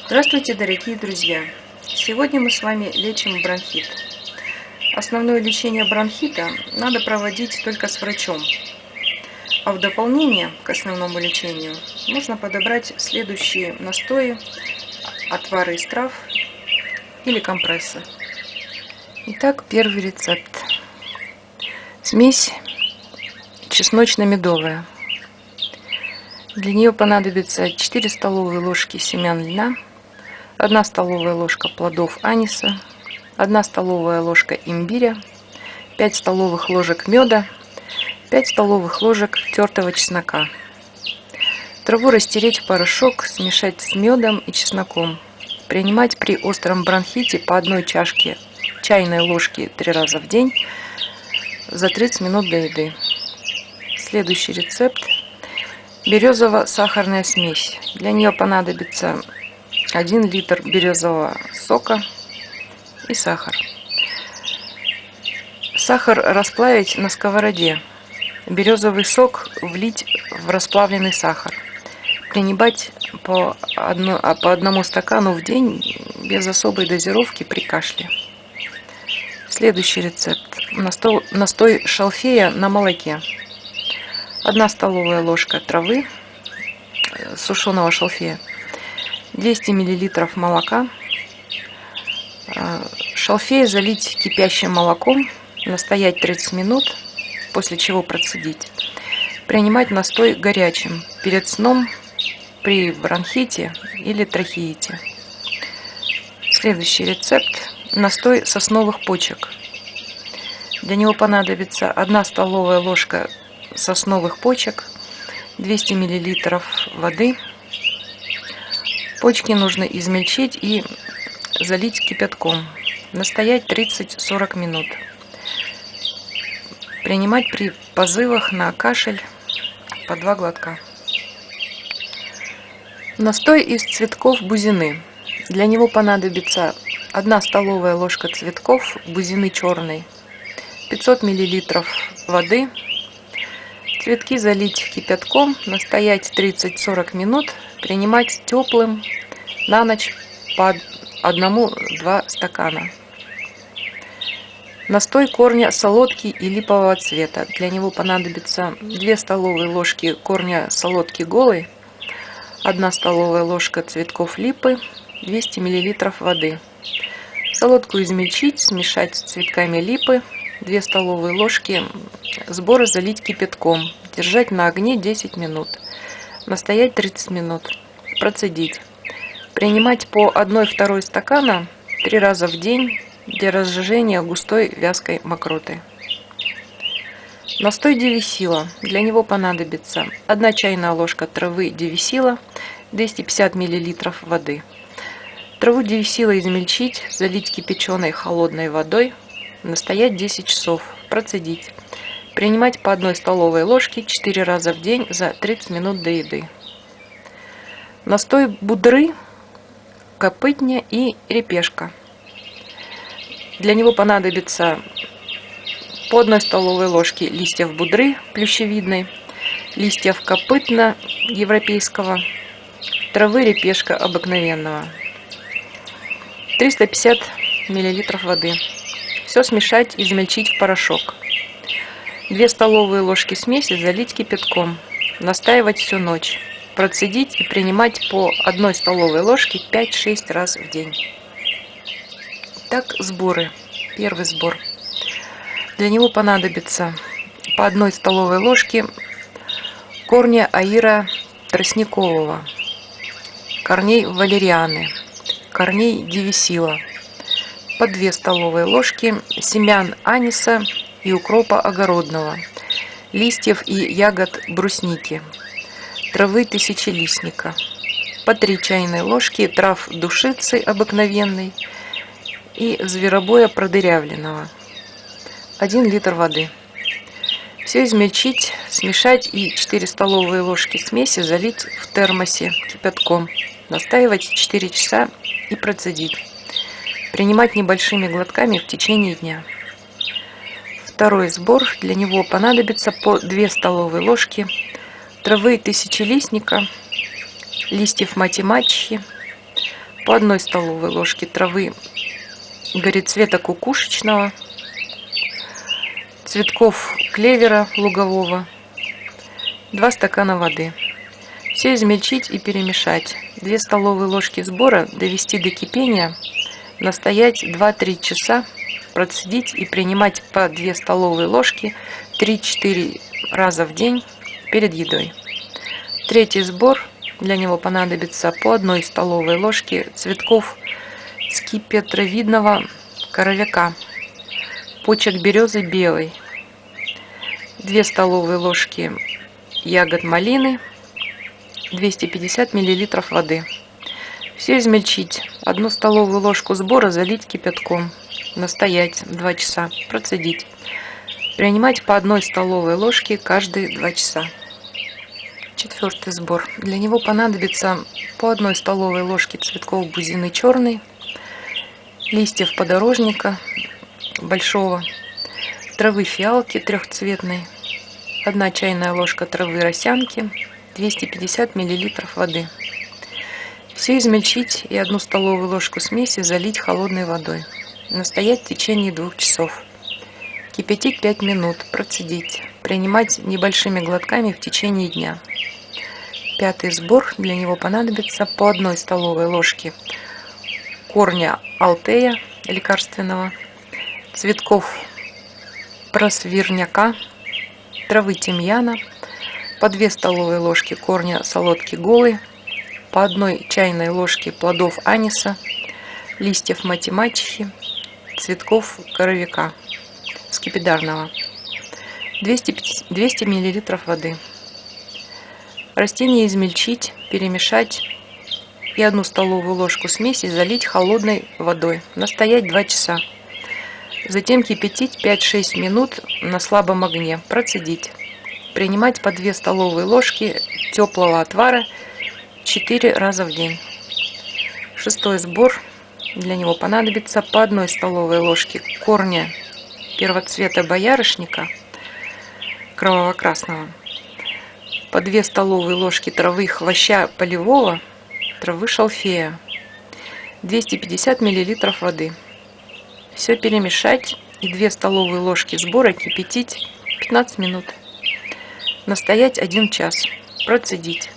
Здравствуйте, дорогие друзья! Сегодня мы с вами лечим бронхит. Основное лечение бронхита надо проводить только с врачом. А в дополнение к основному лечению можно подобрать следующие настои, отвары из трав или компрессы. Итак, первый рецепт. Смесь чесночно-медовая. Для нее понадобится 4 столовые ложки семян льна, 1 столовая ложка плодов аниса, 1 столовая ложка имбиря, 5 столовых ложек меда, 5 столовых ложек тертого чеснока. Траву растереть в порошок, смешать с медом и чесноком. Принимать при остром бронхите по 1 чашке чайной ложки 3 раза в день за 30 минут до еды. Следующий рецепт. Березово-сахарная смесь. Для нее понадобится 1 литр березового сока и сахар. Сахар расплавить на сковороде. Березовый сок влить в расплавленный сахар. Принимать по одному стакану в день без особой дозировки при кашле. Следующий рецепт. Настой шалфея на молоке. 1 столовая ложка травы сушеного шалфея. 200 мл молока. Шалфей залить кипящим молоком, настоять 30 минут, после чего процедить. Принимать настой горячим перед сном при бронхите или трахеите. Следующий рецепт. Настой сосновых почек. Для него понадобится 1 столовая ложка сосновых почек, 200 мл воды. Почки нужно измельчить и залить кипятком. Настоять 30-40 минут. Принимать при позывах на кашель по 2 глотка. Настой из цветков бузины. Для него понадобится 1 столовая ложка цветков бузины черной, 500 мл воды. Цветки залить кипятком, настоять 30-40 минут, принимать теплым на ночь по 1-2 стакана. Настой корня солодки и липового цвета. Для него понадобится 2 столовые ложки корня солодки голой, 1 столовая ложка цветков липы, 200 мл воды. Солодку измельчить, смешать с цветками липы, 2 столовые ложки сбора залить кипятком, держать на огне 10 минут, настоять 30 минут, процедить. Принимать по 1-2 стакана 3 раза в день для разжижения густой вязкой мокроты. Настой девисила. Для него понадобится 1 чайная ложка травы девисила, 250 мл воды. Траву девисила измельчить, залить кипяченой холодной водой, настоять 10 часов, процедить. Принимать по 1 столовой ложке 4 раза в день за 30 минут до еды. Настой будры, копытня и репешка. Для него понадобится по 1 столовой ложке листьев будры плющевидной, листьев копытна европейского, травы репешка обыкновенного. 350 мл воды. Все смешать, измельчить в порошок. 2 столовые ложки смеси залить кипятком. Настаивать всю ночь. Процедить и принимать по 1 столовой ложке 5-6 раз в день. Итак, сборы. Первый сбор. Для него понадобится по 1 столовой ложке корня аира тростникового, корней валерианы, корней девисила, по 2 столовые ложки семян аниса и укропа огородного, листьев и ягод брусники, травы тысячелистника, по 3 чайные ложки трав душицы обыкновенной и зверобоя продырявленного, 1 литр воды. Все измельчить, смешать и 4 столовые ложки смеси залить в термосе кипятком, настаивать 4 часа и процедить. Принимать небольшими глотками в течение дня. Второй сбор. Для него понадобится по 2 столовые ложки травы тысячелистника, листьев мати-мачехи, по 1 столовой ложке травы горецвета кукушечного, цветков клевера лугового, 2 стакана воды. Все измельчить и перемешать. 2 столовые ложки сбора довести до кипения, настоять 2-3 часа, процедить и принимать по 2 столовые ложки 3-4 раза в день перед едой. Третий сбор. Для него понадобится по 1 столовой ложке цветков скипетровидного коровяка, почек березы белой, 2 столовые ложки ягод малины, 250 мл воды. Все измельчить. 1 столовую ложку сбора залить кипятком, настоять 2 часа, процедить. Принимать по 1 столовой ложке каждые 2 часа. Четвертый сбор. Для него понадобится по 1 столовой ложке цветков бузины черной, листьев подорожника большого, травы фиалки трехцветной, 1 чайная ложка травы росянки, 250 мл воды. Все измельчить и 1 столовую ложку смеси залить холодной водой. Настоять в течение 2 часов. Кипятить 5 минут, процедить. Принимать небольшими глотками в течение дня. Пятый сбор. Для него понадобится по 1 столовой ложке корня алтея лекарственного, цветков просвирняка, травы тимьяна, по 2 столовые ложки корня солодки голой, по 1 чайной ложке плодов аниса, листьев мати-мачехи, цветков коровяка скипидарного, 200 мл воды. Растения измельчить, перемешать и 1 столовую ложку смеси залить холодной водой, настоять 2 часа. Затем кипятить 5-6 минут на слабом огне, процедить. Принимать по 2 столовые ложки теплого отвара 4 раза в день. Шестой сбор. Для него понадобится по 1 столовой ложке корня первоцвета боярышника кроваво-красного, по 2 столовые ложки травы хвоща полевого, травы шалфея, 250 мл воды. Все перемешать и 2 столовые ложки сбора кипятить 15 минут. Настоять 1 час. Процедить.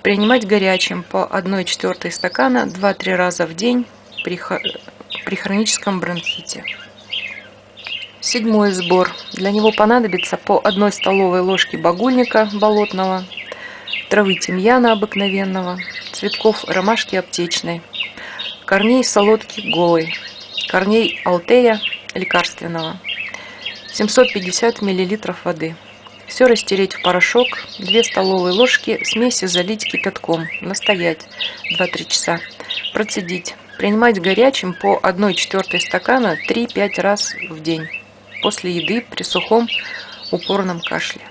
Принимать горячим по 1,4 стакана 2-3 раза в день при хроническом бронхите. Седьмой сбор. Для него понадобится по 1 столовой ложке багульника болотного, травы тимьяна обыкновенного, цветков ромашки аптечной, корней солодки голой, корней алтея лекарственного, 750 мл воды. Все растереть в порошок, 2 столовые ложки смеси залить кипятком, настоять 2-3 часа, процедить. Принимать горячим по 1,4 стакана 3-5 раз в день после еды при сухом упорном кашле.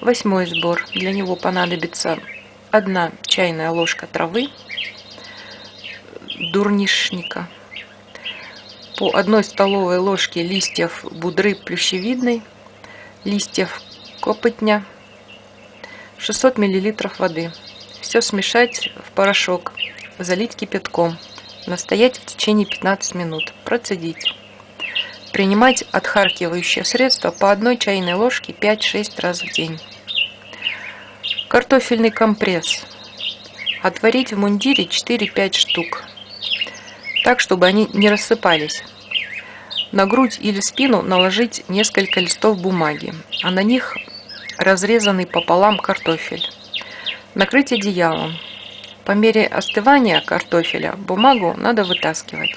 Восьмой сбор. Для него понадобится 1 чайная ложка травы дурнишника, по 1 столовой ложке листьев будры плющевидной, листьев копотня, 600 мл воды. Все смешать в порошок, залить кипятком, настоять в течение 15 минут, процедить. Принимать отхаркивающее средство по 1 чайной ложке 5-6 раз в день. Картофельный компресс. Отварить в мундире 4-5 штук, так, чтобы они не рассыпались. На грудь или спину наложить несколько листов бумаги, а на них разрезанный пополам картофель. Накрыть одеялом. По мере остывания картофеля бумагу надо вытаскивать.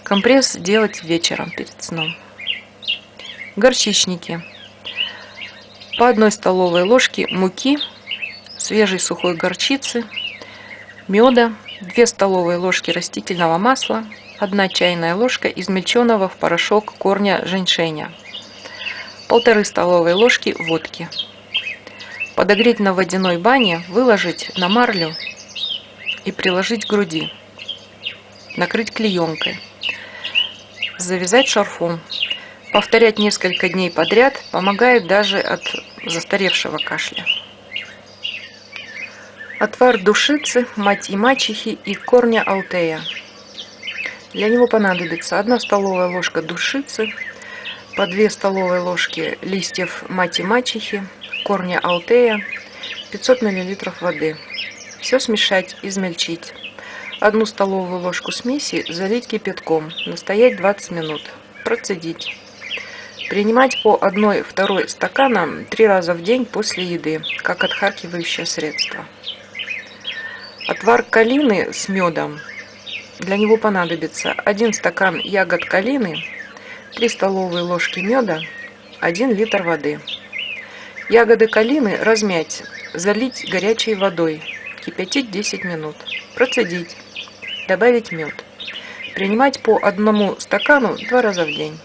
Компресс делать вечером перед сном. Горчичники. По 1 столовой ложке муки, свежей сухой горчицы, меда, 2 столовые ложки растительного масла, 1 чайная ложка измельченного в порошок корня женьшеня, 1,5 столовой ложки водки. Подогреть на водяной бане, выложить на марлю и приложить к груди. Накрыть клеенкой. Завязать шарфом. Повторять несколько дней подряд помогает даже от застаревшего кашля. Отвар душицы, мать и мачехи и корня алтея. Для него понадобится 1 столовая ложка душицы, по 2 столовые ложки листьев мать и мачехи, корня алтея, 500 мл воды. Все смешать, измельчить. 1 столовую ложку смеси залить кипятком, настоять 20 минут, процедить. Принимать по 1-2 стакана 3 раза в день после еды, как отхаркивающее средство. Отвар калины с медом. Для него понадобится 1 стакан ягод калины, 3 столовые ложки меда, 1 литр воды. Ягоды калины размять, залить горячей водой, кипятить 10 минут, процедить, добавить мед. Принимать по 1 стакану 2 раза в день.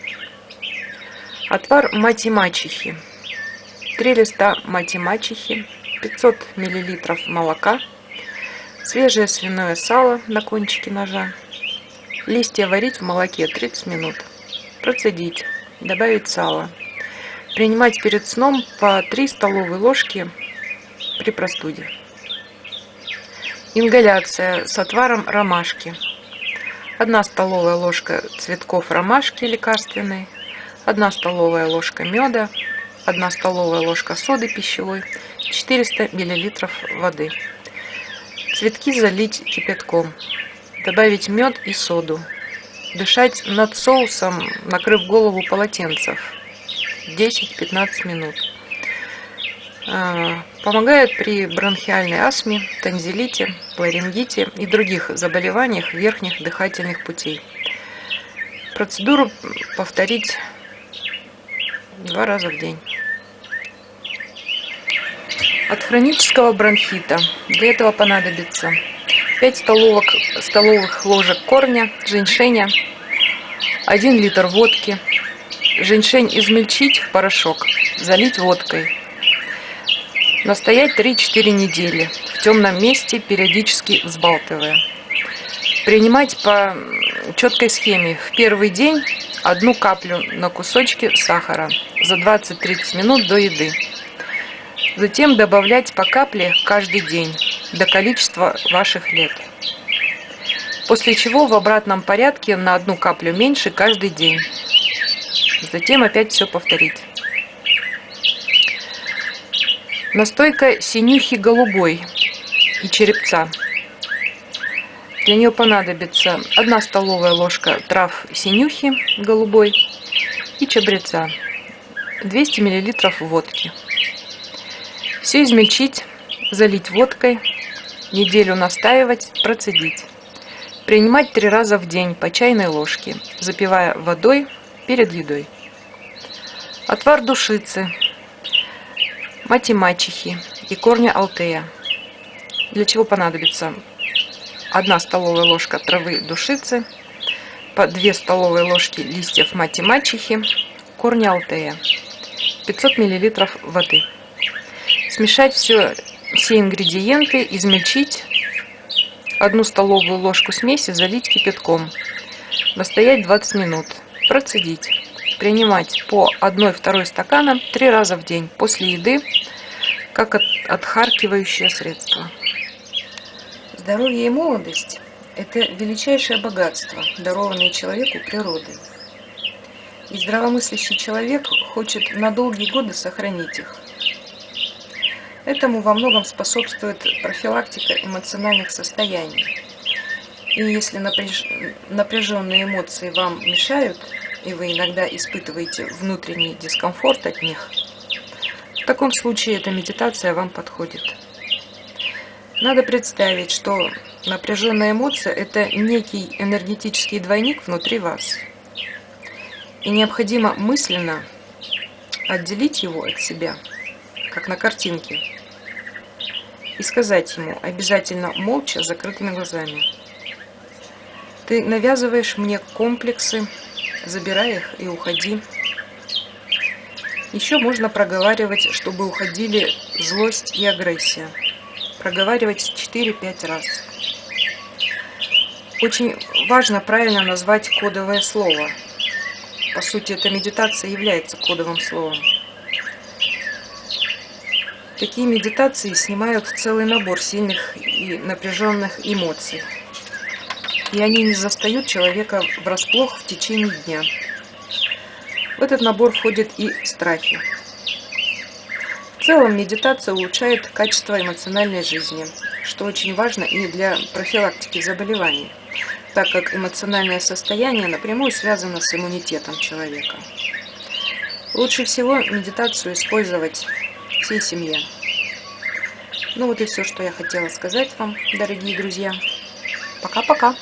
Отвар мать и мачехи. 3 листа мать и мачехи, 500 мл молока, свежее свиное сало на кончике ножа. Листья варить в молоке 30 минут. Процедить, добавить сало. Принимать перед сном по 3 столовые ложки при простуде. Ингаляция с отваром ромашки. 1 столовая ложка цветков ромашки лекарственной, 1 столовая ложка меда, 1 столовая ложка соды пищевой, 400 мл воды. Цветки залить кипятком. Добавить мед и соду. Дышать над соусом, накрыв голову полотенцем. 10-15 минут. Помогает при бронхиальной астме, тонзиллите, ларингите и других заболеваниях верхних дыхательных путей. Процедуру повторить 2 раза в день. От хронического бронхита для этого понадобится 5 столовых ложек корня женьшеня, 1 литр водки. Женьшень измельчить в порошок, залить водкой. Настоять 3-4 недели в темном месте, периодически взбалтывая. Принимать по четкой схеме. В первый день 1 каплю на кусочки сахара за 20-30 минут до еды. Затем добавлять по капле каждый день до количества ваших лет. После чего в обратном порядке на 1 каплю меньше каждый день. Затем опять все повторить. Настойка синюхи голубой и черепца. Для нее понадобится 1 столовая ложка трав синюхи голубой и чабреца, 200 мл водки. Все измельчить, залить водкой, неделю настаивать, процедить. Принимать 3 раза в день по чайной ложке, запивая водой перед едой. Отвар душицы, мать и мачехи и корня алтея. Для чего понадобится 1 столовая ложка травы душицы, по 2 столовые ложки листьев мать и мачехи, корня алтея, 500 мл воды. Смешать все ингредиенты, измельчить, 1 столовую ложку смеси залить кипятком, настоять 20 минут, процедить. Принимать по 1-2 стакана 3 раза в день после еды, как отхаркивающее средство. Здоровье и молодость – это величайшее богатство, дарованное человеку природой. И здравомыслящий человек хочет на долгие годы сохранить их. Этому во многом способствует профилактика эмоциональных состояний. И если напряженные эмоции вам мешают, и вы иногда испытываете внутренний дискомфорт от них, в таком случае эта медитация вам подходит. Надо представить, что напряженная эмоция – это некий энергетический двойник внутри вас. И необходимо мысленно отделить его от себя, как на картинке, и сказать ему обязательно молча, с закрытыми глазами: «Ты навязываешь мне комплексы, забирай их и уходи». Еще можно проговаривать, чтобы уходили злость и агрессия. Проговаривать 4-5 раз. Очень важно правильно назвать кодовое слово. По сути, эта медитация является кодовым словом. Такие медитации снимают целый набор сильных и напряженных эмоций. И они не застают человека врасплох в течение дня. В этот набор входят и страхи. В целом медитация улучшает качество эмоциональной жизни, что очень важно и для профилактики заболеваний, так как эмоциональное состояние напрямую связано с иммунитетом человека. Лучше всего медитацию использовать всей семье. Ну вот и все, что я хотела сказать вам, дорогие друзья. Пока-пока!